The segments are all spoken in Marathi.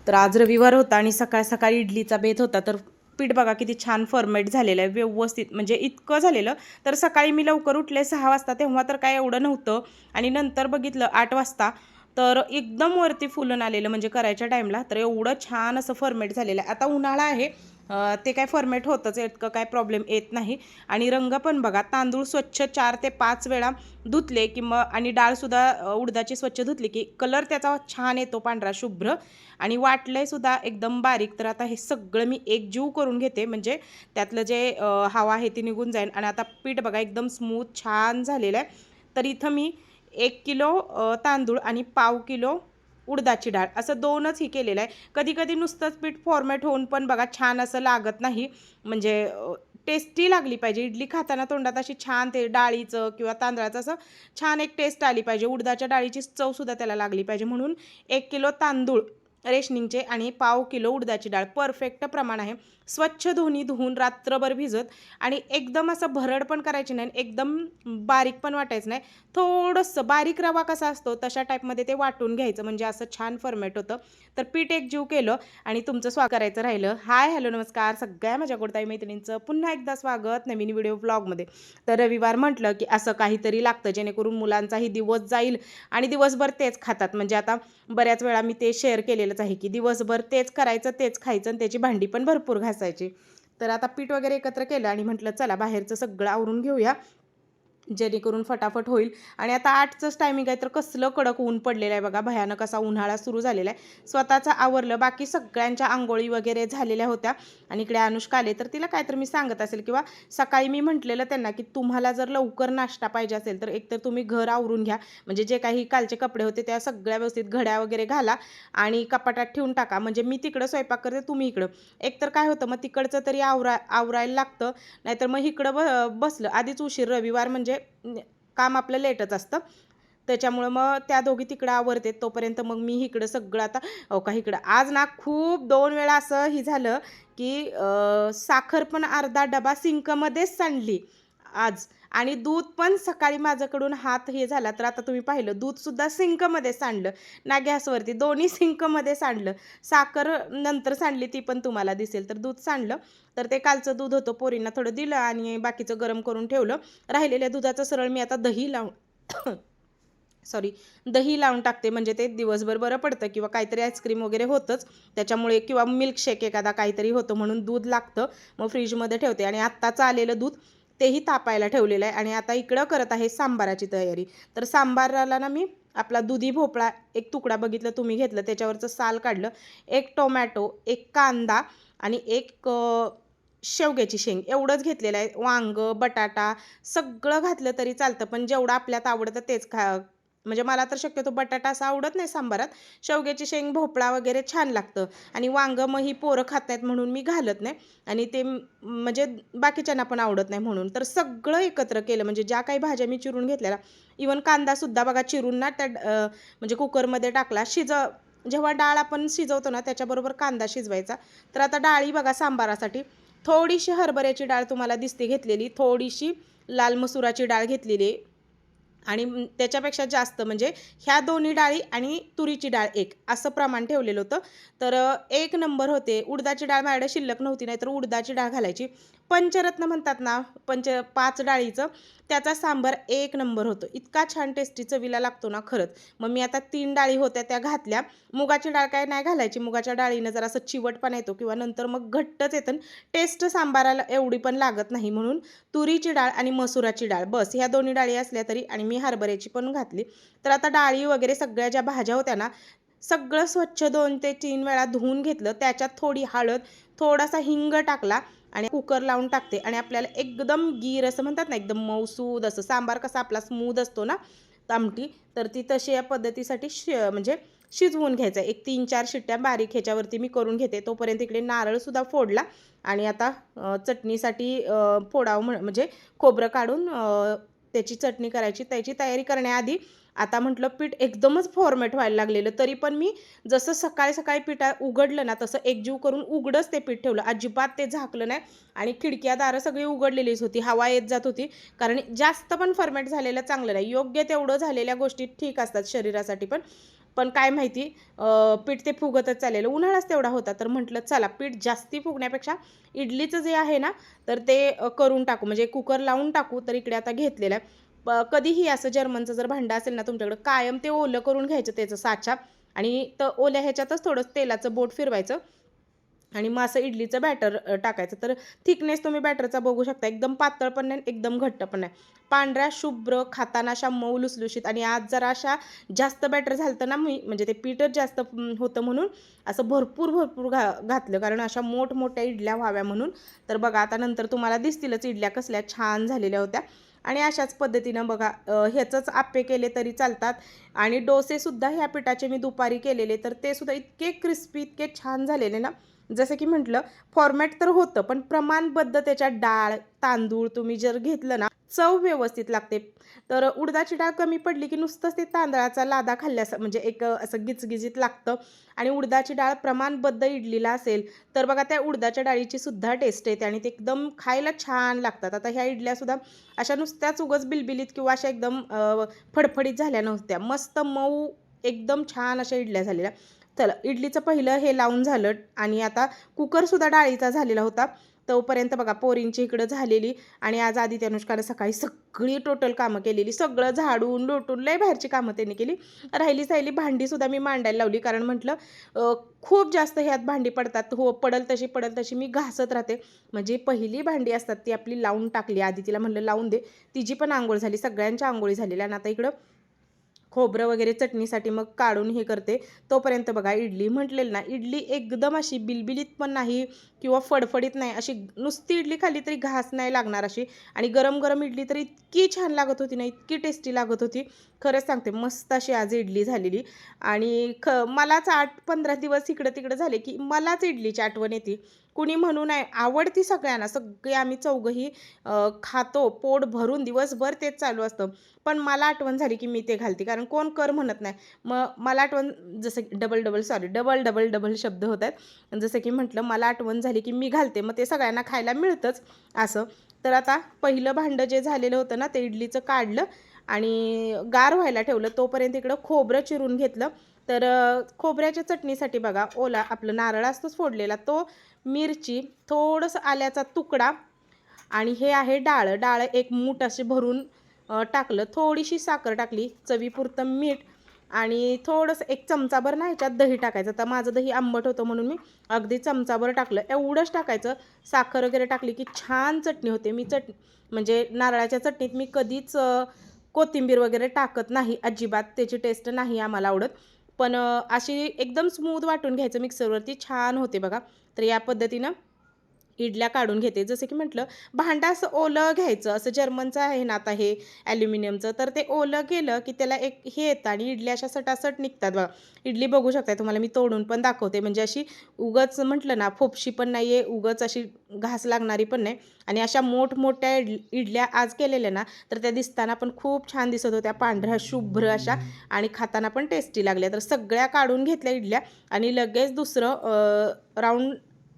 तर आज रविवार होता आणि सकाळ सकाळी इडलीचा बेत होता. तर पीठ बघा किती छान फॉर्मेट झालेलं आहे, व्यवस्थित म्हणजे इतकं झालेलं. तर सकाळी मी लवकर उठले 6 वाजता, तेव्हा तर काय एवढं नव्हतं. आणि नंतर बघितलं 8 वाजता, तर एकदम वरती फुलून आलेलं म्हणजे करायच्या टाईमला. तर एवढं छान असं फॉर्मेट झालेलं आहे. आता उन्हाळा आहे, ते काय फॉर्मेट होतंच, इतकं काय प्रॉब्लेम येत नाही. आणि रंग पण बघा, तांदूळ स्वच्छ 4 ते 5 वेळा धुतले की मग, आणि डाळसुद्धा उडदाची स्वच्छ धुतली की कलर त्याचा छान येतो, पांढरा शुभ्र. आणि वाटलंय सुद्धा एकदम बारीक. तर आता हे सगळं मी एकजीव करून घेते, म्हणजे त्यातलं जे हवा आहे ती निघून जाईल. आणि आता पीठ बघा एकदम स्मूथ छान झालेलं आहे. तर इथं मी 1 किलो तांदूळ आणि पाव किलो उडदाची डाळ असं 2च ही केलेलं आहे. कधी कधी नुसतंच पीठ फॉर्मेट होऊन पण बघा छान असं लागत नाही, म्हणजे टेस्टी लागली पाहिजे इडली खाताना, तोंडात अशी छान ते डाळीचं किंवा तांदळाचं असं छान एक टेस्ट आली पाहिजे, उडदाच्या डाळीची चवसुद्धा त्याला लागली पाहिजे. म्हणून 1 किलो तांदूळ रेशनिंगचे आणि पाव किलो उडदाची डाळ परफेक्ट प्रमाण आहे. स्वच्छ धुवून रात्रभर भिजत, आणि एकदम असं भरड पण करायची नाही, एकदम बारीक पण वाटायचं नाही. थोडंसं बारीक रवा कसा असतो तशा टाईपमध्ये ते वाटून घ्यायचं, म्हणजे असं छान फॉर्मेट होतं. तर पीठ एकजीव केलं आणि तुमचं स्वागत करायचं राहिलं. हाय हॅलो नमस्कार सगळ्या माझ्या गोडताई मैत्रिणींचं पुन्हा एकदा स्वागत नवीन व्हिडिओ ब्लॉगमध्ये. तर रविवार म्हटलं की असं काहीतरी लागतं, जेणेकरून मुलांचाही दिवस जाईल आणि दिवसभर तेच खातात. म्हणजे आता बऱ्याच वेळा मी ते शेअर केलेलंच आहे की दिवसभर तेच करायचं, तेच खायचं, आणि त्याची भांडी पण भरपूर घासायची. तर आता पीठ वगैरे एकत्र केलं आणि म्हटलं चला बाहेरचं सगळं आवरून घेऊया, जेणेकरून फटाफट होईल. आणि आता 8चंच टायमिंग आहे, तर कसलं कडक ऊन पडलेलं आहे बघा, भयानक असा उन्हाळा सुरू झालेला आहे. स्वतःचं आवरलं, बाकी सगळ्यांच्या आंघोळी वगैरे झालेल्या होत्या. आणि इकडे अनुष्का आले, तर तिला काहीतरी मी सांगत असेल, किंवा सकाळी मी म्हटलेलं त्यांना की तुम्हाला जर लवकर नाश्ता पाहिजे असेल तर एकतर तुम्ही घर आवरून घ्या, म्हणजे जे काही कालचे कपडे होते त्या सगळ्या व्यवस्थित घड्या वगैरे घाला आणि कपाटात ठेवून टाका, म्हणजे मी तिकडं स्वयंपाक करते, तुम्ही इकडं. एकतर काय होतं, मग तिकडचं तरी आवरायला लागतं, नाहीतर मग इकडं बसलं. आधीच उशीर, रविवार म्हणजे काम आपलं लेटच असतं, त्याच्यामुळं मग त्या दोघी तिकडं आवरते, तोपर्यंत मग मी इकडं सगळं आता का इकडं आज ना खूप 2 वेळा असं ही झालं की साखर पण अर्धा डबा सिंकमध्येच सांडली आज. आणि दूध पण सकाळी माझ्याकडून हात हे झाला, तर आता तुम्ही पाहिलं दूधसुद्धा सिंकमध्ये सांडलं, ना गॅसवरती, दोन्ही सिंकमध्ये सांडलं. साखर नंतर सांडली, ती पण तुम्हाला दिसेल. तर दूध सांडलं. तर ते कालचं दूध होतं, पोरींना थोडं दिलं आणि बाकीचं गरम करून ठेवलं. राहिलेल्या दुधाचं सरळ मी आता दही लावून सॉरी, दही लावून टाकते, म्हणजे ते दिवसभर बरं पडतं. किंवा काहीतरी आईस्क्रीम वगैरे होतंच त्याच्यामुळे, किंवा मिल्कशेक एखादा काहीतरी होतं, म्हणून दूध लागतं. मग फ्रीजमध्ये ठेवते. आणि आत्ताचं आलेलं दूध तेही तापायला ठेवलेलं आहे. आणि आता इकडं करत आहे सांबाराची तयारी. तर सांबाराला ना मी आपला दुधी भोपळा एक तुकडा बघितलं तुम्ही घेतलं, त्याच्यावरचं साल काढलं, एक टोमॅटो, एक कांदा आणि एक शेवग्याची शेंग एवढंच घेतलेलं आहे. वांगं, बटाटा सगळं घातलं तरी चालतं, पण जेवढं आपल्यात आवडतं तेच म्हणजे मला तर शक्यतो बटाटा असा आवडत नाही सांबारात. शेवग्याची शेंग, भोपळा वगैरे छान लागतं. आणि वांगं मग ही पोरं खात नाहीत म्हणून मी घालत नाही. आणि ते म्हणजे बाकीच्यांना पण आवडत नाही म्हणून. तर सगळं एकत्र केलं, म्हणजे ज्या काही भाज्या मी चिरून घेतलेल्या, इवन कांदासुद्धा बघा चिरून ना त्या म्हणजे कुकरमध्ये टाकला. जेव्हा डाळ आपण शिजवतो ना त्याच्याबरोबर कांदा शिजवायचा. तर आता डाळी बघा सांबारासाठी थोडीशी हरभऱ्याची डाळ तुम्हाला दिसते घेतलेली, थोडीशी लाल मसुराची डाळ घेतलेली, आणि त्याच्यापेक्षा जास्त म्हणजे ह्या दोन्ही डाळी आणि तुरीची डाळ एक असं प्रमाण ठेवलेलं होतं. तर एक नंबर होते. उडदाची डाळ माझ्याकडे शिल्लक नव्हती, नाही तर उडदाची डाळ घालायची. पंचरत्न म्हणतात ना, 5 डाळीचं, त्याचा सांबार एक नंबर होतो. इतका छान टेस्टी चवीला लागतो ना खरंच. मग मी आता 3 डाळी होत्या त्या घातल्या. मुगाची डाळ काय नाही घालायची, मुगाच्या डाळीनं जरा असं चिवटपणा येतो, किंवा नंतर मग घट्टच येतं, टेस्ट सांबाराला एवढी पण लागत नाही. म्हणून तुरीची डाळ आणि मसुराची डाळ बस, ह्या दोन्ही डाळी असल्या तरी, आणि मी हरभऱ्याची पण घातली. तर आता डाळी वगैरे सगळ्या ज्या भाज्या होत्या ना, सगळं स्वच्छ 2 ते 3 वेळा धुवून घेतलं. त्याच्यात थोडी हळद, थोडासा हिंग टाकला आणि कुकर लावून टाकते. आणि आपल्याला एकदम गीर असं म्हणतात ना, एकदम मऊसूद असं सांबार कसा आपला स्मूद असतो ना आमटी, तर ती तशी या पद्धतीसाठी म्हणजे शिजवून घ्यायचं. एक 3-4 शिट्ट्या बारीक ह्याच्यावरती मी करून घेते. तोपर्यंत इकडे नारळसुद्धा फोडला. आणि आता चटणीसाठी फोडावं म्हणजे खोबरं काढून त्याची चटणी करायची, त्याची तयारी करण्याआधी आता म्हटलं पीठ एकदमच फॉर्मेट व्हायला लागलेलं, तरी पण मी जसं सकाळी सकाळी पीठ उघडलं ना तसं एकजीव करून उघडच ते पीठ ठेवलं, अजिबात ते झाकलं नाही. आणि खिडक्या दारं सगळी उघडलेलीच होती, हवा येत जात होती, कारण जास्त पण फॉर्मेट झालेलं चांगलं नाही. योग्य तेवढं झालेल्या गोष्टी ठीक असतात शरीरासाठी पण. पण काय माहिती पीठ ते फुगतच चाललेलं. उन्हाळाच तेवढा होता, तर म्हटलं चला पीठ जास्ती फुगण्यापेक्षा इडलीचं जे आहे ना, तर ते करून टाकू, म्हणजे कुकर लावून टाकू. तर इकडे आता घेतलेलं आहे. कधीही असं जर्मनचं जर भांडं असेल ना तुमच्याकडं, कायम ते ओलं करून घ्यायचं त्याचं साचा, आणि तर ओल्या ह्याच्यातच थोडं तेलाचं बोट फिरवायचं आणि मग असं इडलीचं बॅटर टाकायचं. तर थिकनेस तुम्ही बॅटरचा बघू शकता. एकदम पातळ पण नाही, एकदम घट्ट पण नाही. पांढऱ्या शुभ्र, खाताना अशा मऊ लुसलुशीत. आणि आज जरा अशा जास्त बॅटर झालं ना, मी म्हणजे ते पीठच जास्त होतं म्हणून असं भरपूर भरपूर घातलं, कारण अशा मोठमोठ्या इडल्या व्हाव्या म्हणून. तर बघा आता नंतर तुम्हाला दिसतीलच इडल्या कसल्या छान झालेल्या होत्या. आणि अशाच पद्धतीनं बघा ह्याचंच आप्पे केले तरी चालतात. आणि डोसेसुद्धा ह्या पिठाचे मी दुपारी केलेले, तर ते सुद्धा इतके क्रिस्पी, इतके छान झालेले ना. जसं की म्हटलं, फॉर्मॅट तर होतं, पण प्रमाणबद्ध त्याच्यात डाळ, तांदूळ तुम्ही जर घेतलं ना, चव व्यवस्थित लागते. तर उडदाची डाळ कमी पडली की नुसतंच ते तांदळाचा लादा खाल्ल्यास म्हणजे एक असं गिचगिजीत लागतं. आणि उडदाची डाळ प्रमाणबद्ध इडलीला असेल तर बघा त्या उडदाच्या डाळीची सुद्धा टेस्ट येते आणि ते एकदम खायला छान लागतात. आता ह्या इडल्यासुद्धा अशा नुसत्याच उगाच बिलबिलीत किंवा अशा एकदम फडफडीत झाल्या नव्हत्या. मस्त मऊ एकदम छान अशा इडल्या झालेल्या. चला इडलीचं पहिलं हे लावून झालं आणि आता कुकरसुद्धा डाळीचा झालेला होता. तोपर्यंत बघा पोरींची इकडं झालेली. आणि आज आदित्य अनुष्कानं सकाळी सगळी टोटल कामं केलेली. सगळं झाडून लोटून लय बाहेरची कामं त्यांनी केली. राहिली भांडीसुद्धा मी मांडायला लावली, कारण म्हटलं खूप जास्त ह्यात भांडी पडतात. हो, पडल तशी मी घासत राहते. म्हणजे पहिली भांडी असतात ती आपली लावून टाकली. आधी तिला म्हणलं लावून दे. तिची पण अंघोळ झाली, सगळ्यांच्या अंघोळी झालेल्या. आणि आता इकडं खोबरं वगैरे चटणीसाठी मग काढून हे करते. तोपर्यंत बघा इडली म्हटलेलं ना, इडली एकदम अशी बिलबिलीत पण नाही किंवा फडफडीत नाही. अशी नुसती इडली खाल्ली तरी घास नाही लागणार अशी. आणि गरम गरम इडली तर इतकी छान लागत होती ना, इतकी टेस्टी लागत होती. खरंच सांगते, मस्त अशी आज इडली झालेली. आणि मलाच 8-15 दिवस इकडं तिकडं झाले की मलाच इडलीची आठवण येते. कुणी म्हणू नये, आवडती सगळ्यांना. सगळे आम्ही चौघंही खातो पोट भरून, दिवसभर तेच चालू असतं. पण मला आठवण झाली की मी ते घालते, कारण कोण कर म्हणत नाही. मग मला आठवण, जसं की डबल डबल शब्द होत आहेत. जसं की म्हटलं, मला आठवण झाली की मी घालते, मग ते सगळ्यांना खायला मिळतंच असं. तर आता पहिलं भांडं जे झालेलं होतं ना, ते इडलीचं काढलं आणि गार व्हायला ठेवलं. तोपर्यंत इकडं खोबरं चिरून घेतलं. तर खोबऱ्याच्या चटणीसाठी बघा, ओला आपलं नारळ असतोच फोडलेला तो, मिरची, थोडंसं आल्याचा तुकडा, आणि हे आहे डाळ. डाळ एक मूठ असे भरून टाकलं. थोडीशी साखर टाकली, चवीपुरतं मीठ, आणि थोडंसं एक चमचाभर ना ह्याच्यात दही टाकायचं. तर माझं दही आंबट होतं म्हणून मी अगदी चमचाभर टाकलं. एवढंच टाकायचं. साखर वगैरे टाकली की छान चटणी होते. मी म्हणजे नारळाच्या चटणीत मी कधीच कोथिंबीर वगैरे टाकत नाही अजिबात. त्याची टेस्ट नाही आम्हाला आवडत. पण अशी एकदम स्मूथ वाटून घ्यायचं मिक्सरवरती, छान होते बघा. तर या पद्धतीनं इडल्या काढून घेते. जसं की म्हटलं, भांडं असं ओलं घ्यायचं. असं जर्मनचं आहे ना आता हे ॲल्युमिनियमचं, तर ते ओलं केलं की त्याला एक हे येतं आणि इडल्या अशा सटासट निघतात बघा. इडली बघू शकता, तुम्हाला मी तोडून पण दाखवते. म्हणजे अशी उगाच म्हटलं ना, फोपशी पण नाही आहे, उगाच अशी घास लागणारी पण नाही. आणि अशा मोठमोठ्या इडल्या आज केलेल्या ना, तर त्या दिसताना पण खूप छान दिसत होत्या, पांढऱ्या शुभ्र अशा, आणि खाताना पण टेस्टी लागल्या. तर सगळ्या काढून घेतल्या इडल्या आणि लगेच दुसरं राऊंड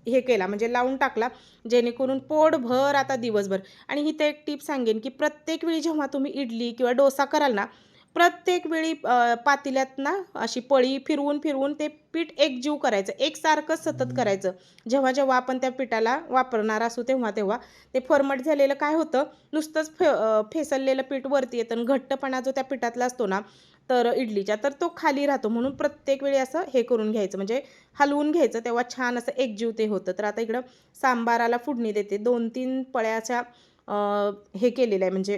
हे केला, म्हणजे लावून टाकला, जेणेकरून पोटभर आता दिवसभर. आणि इथे एक टिप सांगेन की प्रत्येक वेळी जेव्हा तुम्ही इडली किंवा डोसा कराल ना, प्रत्येक वेळी पातेल्यात ना अशी पळी फिरवून फिरवून ते पीठ एकजीव करायचं, एकसारखंच सतत करायचं. जेव्हा जेव्हा आपण त्या पिठाला वापरणार असू तेव्हा तेव्हा ते फॉर्मट झालेलं काय होतं, नुसतंच फेसलेलं पीठ वरती येतं आणि घट्टपणा जो त्या पिठातला असतो ना, तर इडलीच्या, तर तो खाली राहतो. म्हणून प्रत्येक वेळी असं हे करून घ्यायचं, म्हणजे हलवून घ्यायचं, तेव्हा छान असं एकजीव ते होतं. तर आता इकडं सांबाराला फोडणी देते. 2-3 पळ्याच्या हे केलेलं आहे, म्हणजे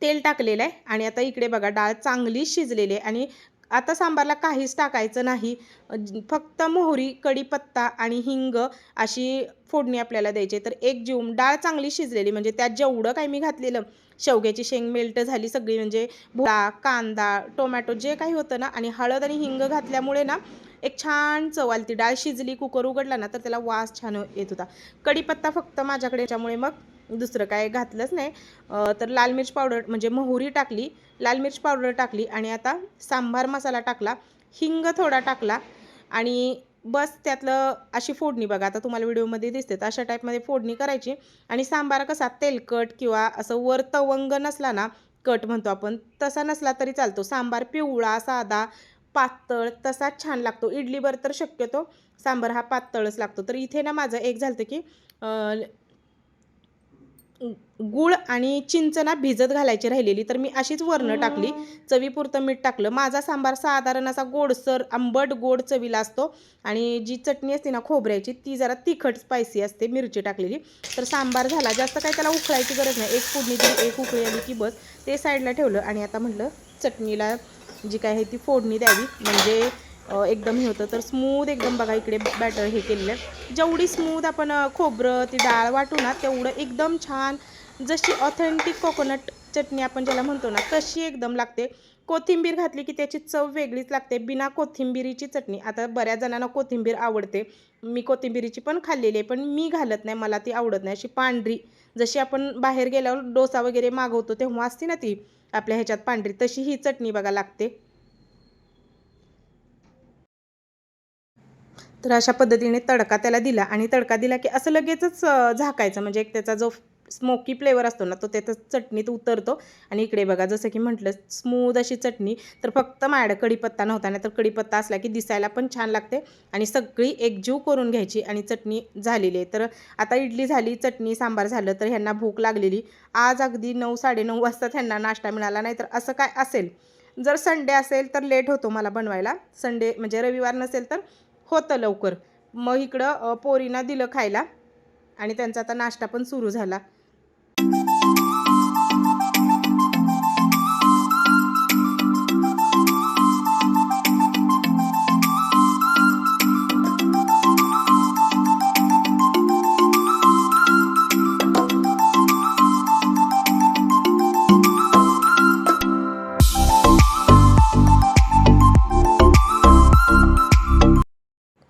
तेल टाकलेलं आहे. आणि आता इकडे बघा डाळ चांगली शिजलेली आहे. आणि आता सांबारला काहीच टाकायचं नाही, फक्त मोहरी, कढीपत्ता आणि हिंग अशी फोडणी आपल्याला द्यायची. तर एक जीव डाळ चांगली शिजलेली, म्हणजे त्यात जेवढं काही मी घातलेलं, शेवग्याची शेंग मेल्ट झाली सगळी, म्हणजे भोळा, कांदा, टोमॅटो जे काही होतं ना, आणि हळद आणि हिंग घातल्यामुळे ना एक छान चव आली. ती डाळ शिजली, कुकर उघडला ना तर त्याला वास छान येत होता. कढीपत्ता फक्त माझ्याकडे, त्याच्यामुळे मग दुसरं काय घातलंच नाही. तर लाल मिर्च पावडर, म्हणजे मोहरी टाकली, लाल मिर्च पावडर टाकली, आणि आता सांबार मसाला टाकला, हिंग थोडा टाकला, आणि बस त्यातलं अशी फोडणी बघा. आता तुम्हाला व्हिडिओमध्ये दिसते तर अशा टाईपमध्ये फोडणी करायची. आणि सांबार कसा तेलकट किंवा असं वर तवंग नसला ना, कट म्हणतो आपण, तसा नसला तरी चालतो. सांबार पिवळा साधा पातळ तसाच छान लागतो. इडलीवर तर शक्यतो सांबार हा पातळच लागतो. तर इथे ना माझं एक झालं की गूळ आणि चिंच ना भिजत घालायची राहिलेली, तर मी अशीच वरनं टाकली. चवीपुरतं मीठ टाकलं. माझा सांबार साधारण असा गोडसर आंबट गोड चवीला असतो आणि जी चटणी असते ना खोबऱ्याची ती जरा तिखट स्पायसी असते, मिरची टाकलेली. तर सांबार झाला. जास्त काही त्याला उकळायची गरज नाही. एक फोडणी दिली, एक उकळी आली की बस. ते साईडला ठेवलं आणि आता म्हटलं चटणीला जी काय आहे ती फोडणी द्यावी, म्हणजे एकदम हे होतं. तर स्मूथ एकदम बघा इकडे बॅटर हे केलेलं आहे. जेवढी स्मूथ आपण खोबरं ती डाळ वाटू ना तेवढं एकदम छान, जशी ऑथेंटिक कोकोनट चटणी आपण ज्याला म्हणतो ना तशी एकदम लागते. कोथिंबीर घातली की त्याची चव वेगळीच लागते. बिना कोथिंबिरीची चटणी, आता बऱ्याच जणांना कोथिंबीर आवडते, मी कोथिंबिरीची पण खाल्लेली आहे, पण मी घालत नाही, मला ती आवडत नाही. अशी पांढरी, जशी आपण बाहेर गेल्यावर डोसा वगैरे मागवतो तेव्हा असते ना ती आपल्या ह्याच्यात पांढरी, तशी ही चटणी बघा लागते. तर अशा पद्धतीने तडका त्याला दिला आणि तडका दिला की असं लगेचच झाकायचं, म्हणजे एक त्याचा जो स्मोकी फ्लेवर असतो ना तो त्याचा चटणीत उतरतो. आणि इकडे बघा जसं की म्हटलं स्मूथ अशी चटणी. तर फक्त माझ्याकडे कढीपत्ता नव्हता, नाही तर कढीपत्ता असला की दिसायला पण छान लागते. आणि सगळी एकजीव करून घ्यायची आणि चटणी झालेली आहे. तर आता इडली झाली, चटणी सांबार झालं, तर ह्यांना भूक लागलेली. आज अगदी 9 9:30 वाजता ह्यांना नाश्ता मिळाला. नाही तर असं काय असेल, जर संडे असेल तर लेट होतो मला बनवायला, संडे म्हणजे रविवार नसेल तर होतं लवकर. मग इकडं पोरींना दिलं खायला आणि त्यांचा आता नाश्ता पण सुरू झाला.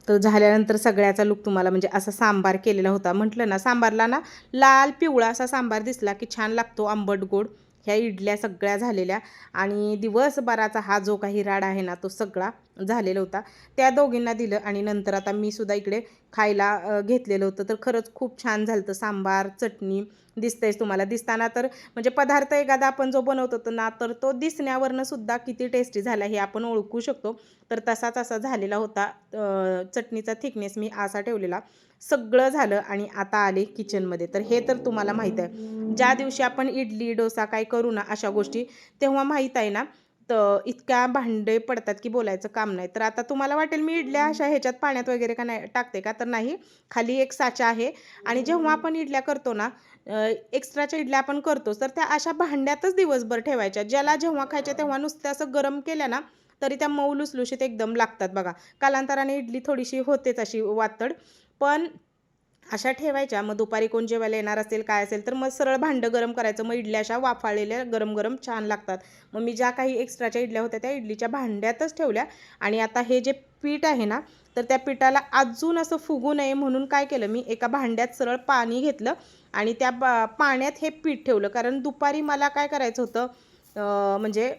तर झाल्यानंतर सगळ्याचा लूक तुम्हाला म्हणजे असा सांबार केलेला होता. म्हटलं ना सांबारला ना लाल पिवळा असा सांबार दिसला की छान लागतो, आंबट गोड. ह्या इडल्या सगळ्या झालेल्या आणि दिवसभराचा हा जो काही राडा आहे ना तो सगळा झालेला होता. त्या दोघींना दिलं आणि नंतर आता मी सुद्धा इकडे खायला घेतलेलं होतं. तर खरंच खूप छान झालं होतं. सांबार, चटणी दिसतंयच तुम्हाला. दिसताना तर म्हणजे पदार्थ एखादा आपण जो बनवतो ना तर तो दिसण्यावरनं सुद्धा किती टेस्टी झाला हे आपण ओळखू शकतो. तर तसाच असा झालेला होता. चटणीचा थिकनेस मी असा ठेवलेला. सगळं झालं आणि आता आले किचनमध्ये. तर हे तर तुम्हाला माहीत आहे, ज्या दिवशी आपण इडली डोसा काय करू ना अशा गोष्टी, तेव्हा माहीत आहे ना तर इतक्या भांडे पडतात की बोलायचं काम नाही. तर आता तुम्हाला वाटेल मी इडल्या अशा ह्याच्यात पाण्यात वगैरे का नाही टाकते का, तर नाही. खाली एक साचा आहे आणि जेव्हा आपण इडल्या करतो ना एक्स्ट्राच्या इडल्या आपण करतोच, तर त्या अशा भांड्यातच दिवसभर ठेवायच्या. ज्याला जेव्हा खायच्या तेव्हा नुसतं असं गरम केल्या ना तरी त्या मऊ लुसलुशीत एकदम लागतात बघा. कालांतराने इडली थोडीशी होतेच अशी वातड, पण अशा ठेवायच्या. मग दुपारी कोण जेवायला येणार असेल काय असेल तर मग सरळ भांडं गरम करायचं. मग इडल्या अशा वाफाळलेल्या गरम गरम छान लागतात. मग मी ज्या काही एक्स्ट्राच्या इडल्या होत्या त्या इडलीच्या भांड्यातच ठेवल्या. आणि आता हे जे पीठ आहे ना तर त्या पिठाला अजून असं फुगू नये म्हणून काय केलं, मी एका भांड्यात सरळ पाणी घेतलं आणि त्या पाण्यात हे पीठ ठेवलं. कारण दुपारी मला काय करायचं होतं, म्हणजे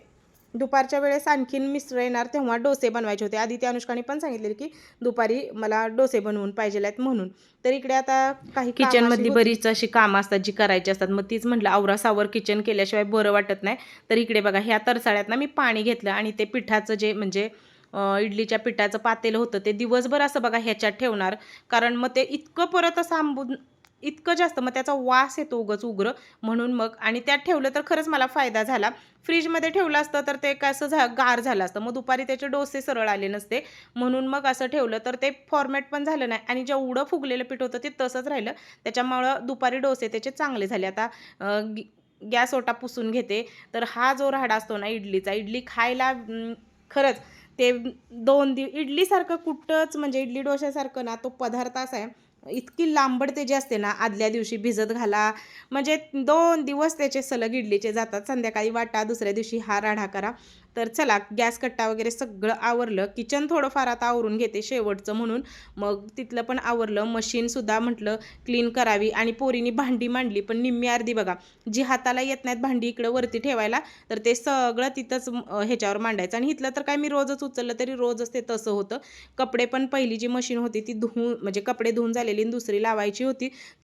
दुपारच्या वेळेस आणखीन मिस्टर येणार तेव्हा डोसे बनवायचे होते. आधी त्या अनुष्काने पण सांगितलेलं की दुपारी मला डोसे बनवून पाहिजे आहेत म्हणून. तर इकडे आता काही किचनमधली बरीच अशी कामं असतात जी करायची असतात. मग तीच म्हटलं आवरासावर किचन केल्याशिवाय बरं वाटत नाही. तर इकडे बघा ह्या तरसाळ्यात ना मी पाणी घेतलं आणि ते पिठाचं जे म्हणजे इडलीच्या पिठाचं पातेलं होतं ते दिवसभर असं बघा ह्याच्यात ठेवणार. कारण मग ते इतकं परत असं आंबून इतकं जास्त मग त्याचा वास येतो उगच उग्र, म्हणून मग आणि त्यात ठेवलं तर खरंच मला फायदा झाला. फ्रीजमध्ये ठेवलं असतं तर ते कसं गार झालं असतं, मग दुपारी त्याचे डोसे सरळ आले नसते. म्हणून मग असं ठेवलं तर ते फॉर्मॅट पण झालं नाही आणि जेवढं फुगलेलं पीठ होतं ते तसंच राहिलं. त्याच्यामुळं दुपारी डोसे त्याचे चांगले झाले. आता गॅस ओटा पुसून घेते. तर हा जो राहाडा असतो ना इडलीचा, इडली खायला खरंच ते इडलीसारखं कुठंच म्हणजे इडली डोश्यासारखं ना तो पदार्थ असा आहे. इतकी लांबड त्याची असते ना, आदल्या दिवशी भिजत घाला, म्हणजे 2 दिवस त्याचे सलग इडलीचे जातात. संध्याकाळी वाटा, दुसऱ्या दिवशी हा राडा करा. तर चला गॅस कट्टा वगैरे सगळं आवरलं. किचन थोडंफार आता आवरून घेते शेवटचं म्हणून. मग तिथलं पण आवरलं. मशीनसुद्धा म्हटलं क्लीन करावी आणि पोरीनी भांडी मांडली, पण निम्मी अर्धी बघा जी हाताला येत नाहीत भांडी इकडं वरती ठेवायला, तर ते सगळं तिथंच ह्याच्यावर मांडायचं. आणि इथलं तर काय मी रोजच उचललं तरी रोजच ते तसं होतं. कपडे पण पहिली जी मशीन होती ती म्हणजे कपडे धुवून झालेली आणि दुसरी लावायची होती.